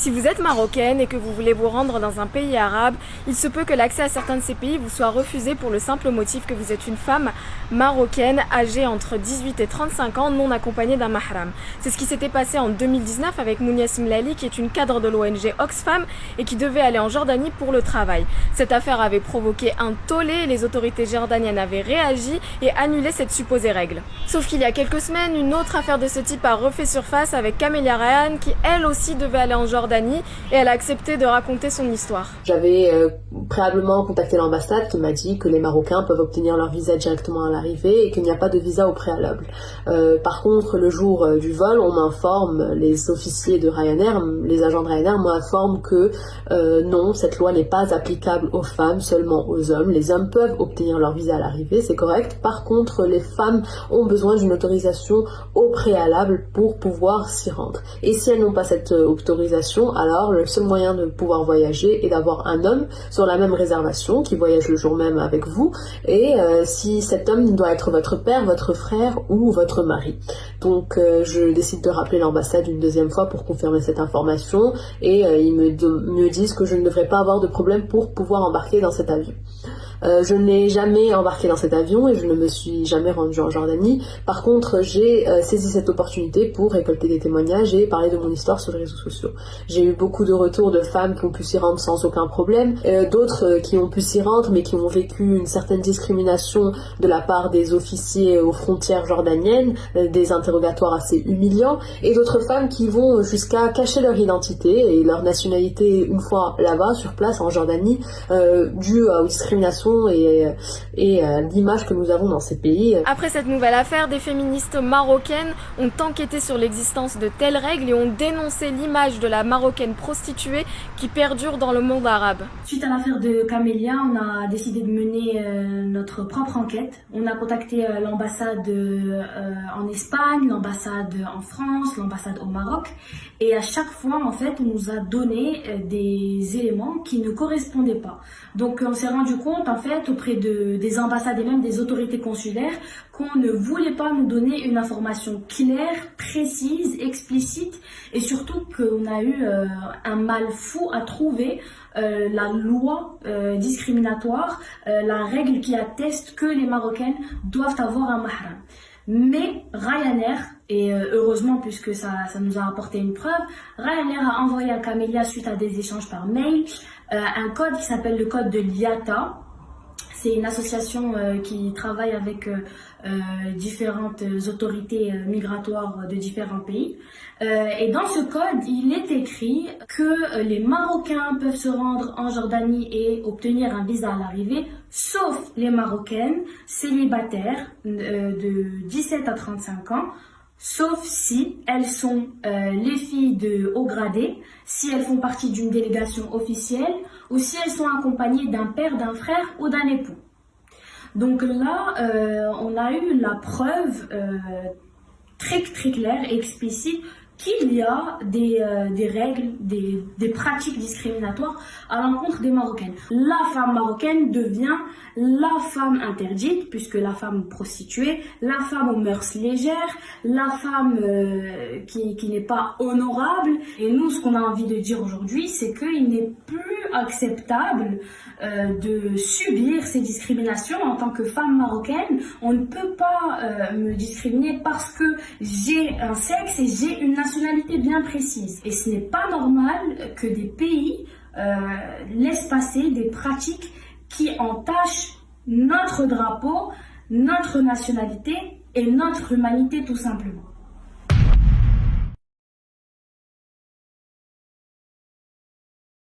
Si vous êtes marocaine et que vous voulez vous rendre dans un pays arabe, il se peut que l'accès à certains de ces pays vous soit refusé pour le simple motif que vous êtes une femme marocaine âgée entre 18 et 35 ans non accompagnée d'un mahram. C'est ce qui s'était passé en 2019 avec Mounia Smlali qui est une cadre de l'ONG Oxfam et qui devait aller en Jordanie pour le travail. Cette affaire avait provoqué un tollé et les autorités jordaniennes avaient réagi et annulé cette supposée règle. Sauf qu'il y a quelques semaines, une autre affaire de ce type a refait surface avec Camélia Ryan qui elle aussi devait aller en Jordanie et elle a accepté de raconter son histoire. J'avais préalablement contacté l'ambassade qui m'a dit que les Marocains peuvent obtenir leur visa directement à l'arrivée et qu'il n'y a pas de visa au préalable. Par contre, le jour du vol, on m'informe, les officiers de Ryanair, les agents de Ryanair m'informent que non, cette loi n'est pas applicable aux femmes, seulement aux hommes. Les hommes peuvent obtenir leur visa à l'arrivée, c'est correct. Par contre, les femmes ont besoin d'une autorisation au préalable pour pouvoir s'y rendre. Et si elles n'ont pas cette autorisation, alors le seul moyen de pouvoir voyager est d'avoir un homme sur la même réservation qui voyage le jour même avec vous et si cet homme doit être votre père, votre frère ou votre mari. Donc je décide de rappeler l'ambassade une deuxième fois pour confirmer cette information et ils me disent que je ne devrais pas avoir de problème pour pouvoir embarquer dans cet avion. Je n'ai jamais embarqué dans cet avion et je ne me suis jamais rendue en Jordanie. Par contre, j'ai saisi cette opportunité pour récolter des témoignages et parler de mon histoire sur les réseaux sociaux. J'ai eu beaucoup de retours de femmes qui ont pu s'y rendre sans aucun problème, d'autres qui ont pu s'y rendre mais qui ont vécu une certaine discrimination de la part des officiers aux frontières jordaniennes, des interrogatoires assez humiliants, et d'autres femmes qui vont jusqu'à cacher leur identité et leur nationalité une fois là-bas, sur place en Jordanie, due aux discriminations et l'image que nous avons dans ces pays. Après cette nouvelle affaire, des féministes marocaines ont enquêté sur l'existence de telles règles et ont dénoncé l'image de la marocaine prostituée qui perdure dans le monde arabe. Suite à l'affaire de Camélia, on a décidé de mener notre propre enquête. On a contacté l'ambassade en Espagne, l'ambassade en France, l'ambassade au Maroc. Et à chaque fois, en fait, on nous a donné des éléments qui ne correspondaient pas. Donc, on s'est rendu compte, en fait, auprès des ambassades et même des autorités consulaires, qu'on ne voulait pas nous donner une information claire, précise, explicite, et surtout qu'on a eu un mal fou à trouver la loi discriminatoire, la règle qui atteste que les Marocaines doivent avoir un mahram. Mais Ryanair, et heureusement puisque ça nous a apporté une preuve, Ryanair a envoyé à Camélia suite à des échanges par mail un code qui s'appelle le code de l'IATA. C'est une association qui travaille avec différentes autorités migratoires de différents pays. Et dans ce code, il est écrit que les Marocains peuvent se rendre en Jordanie et obtenir un visa à l'arrivée, sauf les Marocaines célibataires de 17 à 35 ans, sauf si elles sont les filles de haut gradé, si elles font partie d'une délégation officielle ou si elles sont accompagnées d'un père, d'un frère ou d'un époux. Donc là, on a eu la preuve très claire et explicite qu'il y a des règles, des pratiques discriminatoires à l'encontre des Marocaines. La femme marocaine devient la femme interdite, puisque la femme prostituée, la femme aux mœurs légères, la femme qui n'est pas honorable. Et nous, ce qu'on a envie de dire aujourd'hui, c'est qu'il n'est plus acceptable de subir ces discriminations en tant que femme marocaine. On ne peut pas me discriminer parce que j'ai un sexe et j'ai une nationalité bien précise. Et ce n'est pas normal que des pays laissent passer des pratiques qui entachent notre drapeau, notre nationalité et notre humanité tout simplement.